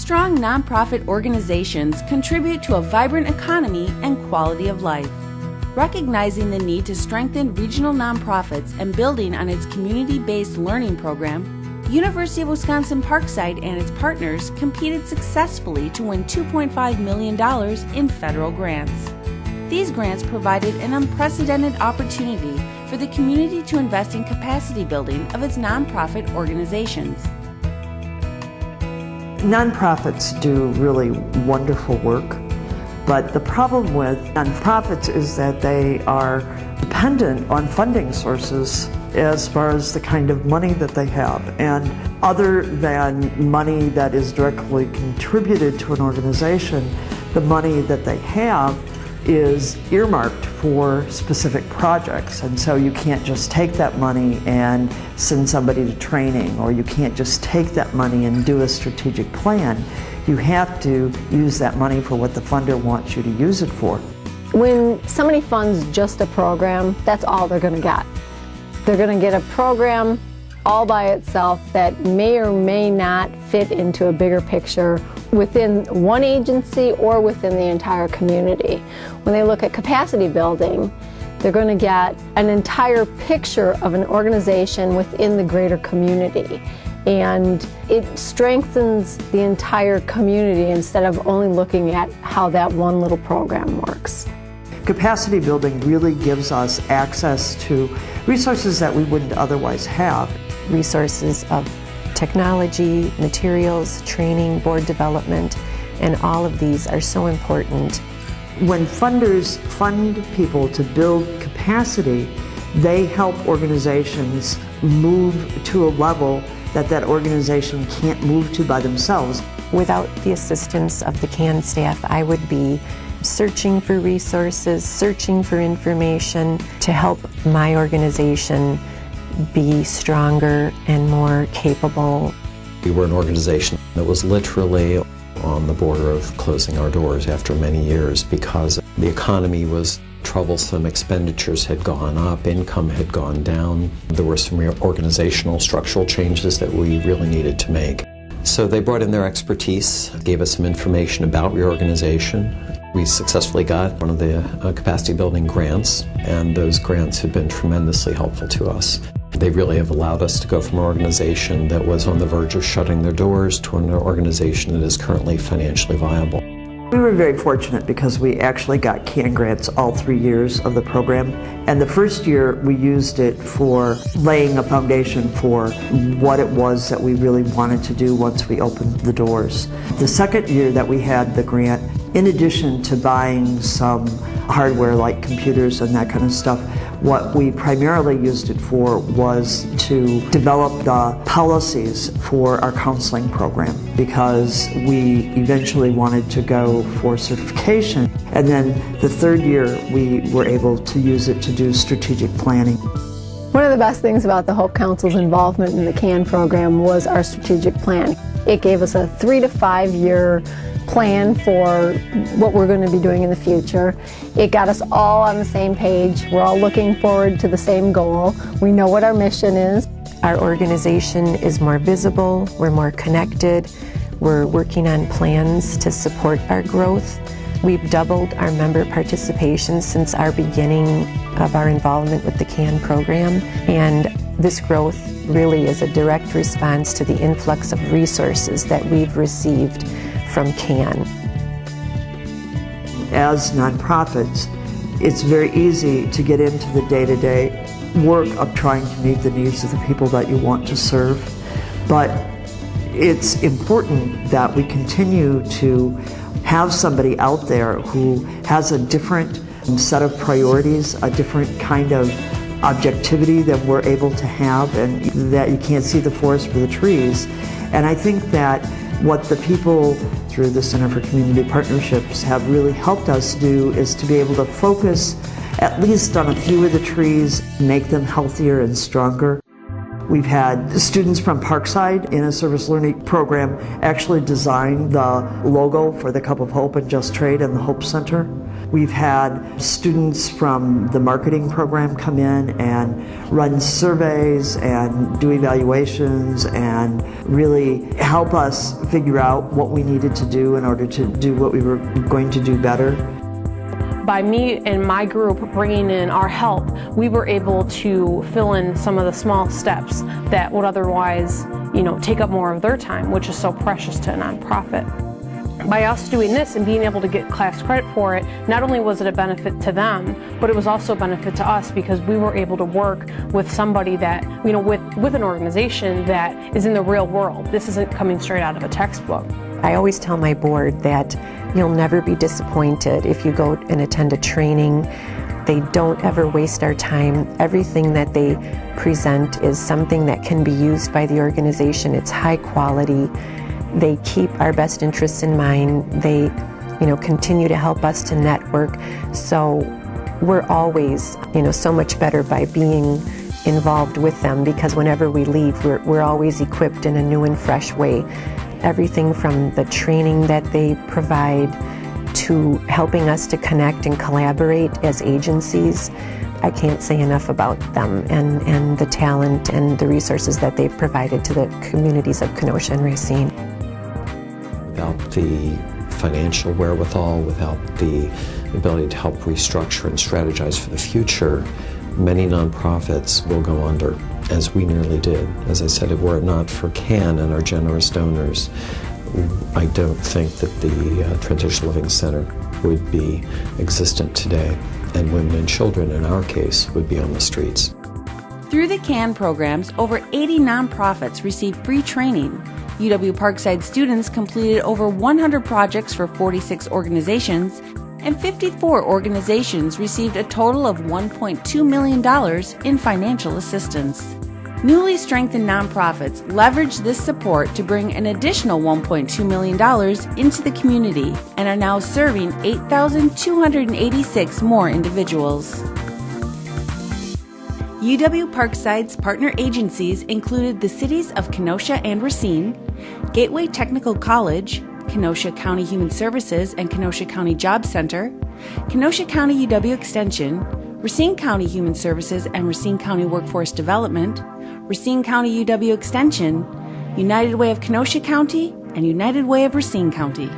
Strong nonprofit organizations contribute to a vibrant economy and quality of life. Recognizing the need to strengthen regional nonprofits and building on its community-based learning program, University of Wisconsin-Parkside and its partners competed successfully to win $2.5 million in federal grants. These grants provided an unprecedented opportunity for the community to invest in capacity building of its nonprofit organizations. Nonprofits do really wonderful work, but the problem with nonprofits is that they are dependent on funding sources as far as the kind of money that they have. And other than money that is directly contributed to an organization, the money that they have is earmarked for specific projects. And so you can't just take that money and send somebody to training, or you can't just take that money and do a strategic plan. You have to use that money for what the funder wants you to use it for. When somebody funds just a program, that's all they're going to get. They're going to get a program all by itself that may or may not fit into a bigger picture within one agency or within the entire community. When they look at capacity building, they're going to get an entire picture of an organization within the greater community. And it strengthens the entire community instead of only looking at how that one little program works. Capacity building really gives us access to resources that we wouldn't otherwise have. Resources of technology, materials, training, board development, and all of these are so important. When funders fund people to build capacity, they help organizations move to a level that that organization can't move to by themselves. Without the assistance of the CAN staff, I would be searching for resources, searching for information to help my organization be stronger and more capable. We were an organization that was literally on the border of closing our doors after many years because the economy was troublesome, expenditures had gone up, income had gone down. There were some organizational structural changes that we really needed to make. So they brought in their expertise, gave us some information about reorganization. We successfully got one of the capacity building grants, and those grants have been tremendously helpful to us. They really have allowed us to go from an organization that was on the verge of shutting their doors to an organization that is currently financially viable. We were very fortunate because we actually got CAN grants all 3 years of the program. And the first year we used it for laying a foundation for what it was that we really wanted to do once we opened the doors. The second year that we had the grant, in addition to buying some hardware like computers and that kind of stuff, what we primarily used it for was to develop the policies for our counseling program, because we eventually wanted to go for certification. And then the third year we were able to use it to do strategic planning. One of the best things about the Hope Council's involvement in the CAN program was our strategic plan. It gave us a 3 to 5 year plan for what we're going to be doing in the future. It got us all on the same page. We're all looking forward to the same goal. We know what our mission is. Our organization is more visible, we're more connected, we're working on plans to support our growth. We've doubled our member participation since our beginning of our involvement with the CAN program, and this growth really is a direct response to the influx of resources that we've received from CAN. As nonprofits, it's very easy to get into the day-to-day work of trying to meet the needs of the people that you want to serve, but it's important that we continue to have somebody out there who has a different set of priorities, a different kind of objectivity than we're able to have, and that you can't see the forest for the trees. And I think that what the people through the Center for Community Partnerships have really helped us do is to be able to focus at least on a few of the trees, make them healthier and stronger. We've had students from Parkside in a service learning program actually design the logo for the Cup of Hope and Just Trade and the Hope Center. We've had students from the marketing program come in and run surveys and do evaluations and really help us figure out what we needed to do in order to do what we were going to do better. By me and my group bringing in our help, we were able to fill in some of the small steps that would otherwise, take up more of their time, which is so precious to a nonprofit. By us doing this and being able to get class credit for it, not only was it a benefit to them, but it was also a benefit to us because we were able to work with somebody that, with an organization that is in the real world. This isn't coming straight out of a textbook. I always tell my board that you'll never be disappointed if you go and attend a training. They don't ever waste our time. Everything that they present is something that can be used by the organization. It's high quality. They keep our best interests in mind. They, continue to help us to network. So we're always, so much better by being involved with them because whenever we leave, we're always equipped in a new and fresh way. Everything from the training that they provide to helping us to connect and collaborate as agencies. I can't say enough about them and the talent and the resources that they've provided to the communities of Kenosha and Racine. Without the financial wherewithal, without the ability to help restructure and strategize for the future, many nonprofits will go under, as we nearly did. As I said, were it not for CAN and our generous donors, I don't think that the Transitional Living Center would be existent today, and women and children, in our case, would be on the streets. Through the CAN programs, over 80 nonprofits received free training. UW-Parkside students completed over 100 projects for 46 organizations, and 54 organizations received a total of $1.2 million in financial assistance. Newly strengthened nonprofits leveraged this support to bring an additional $1.2 million into the community and are now serving 8,286 more individuals. UW-Parkside's partner agencies included the cities of Kenosha and Racine, Gateway Technical College, Kenosha County Human Services and Kenosha County Job Center, Kenosha County UW Extension, Racine County Human Services and Racine County Workforce Development, Racine County UW Extension, United Way of Kenosha County, and United Way of Racine County.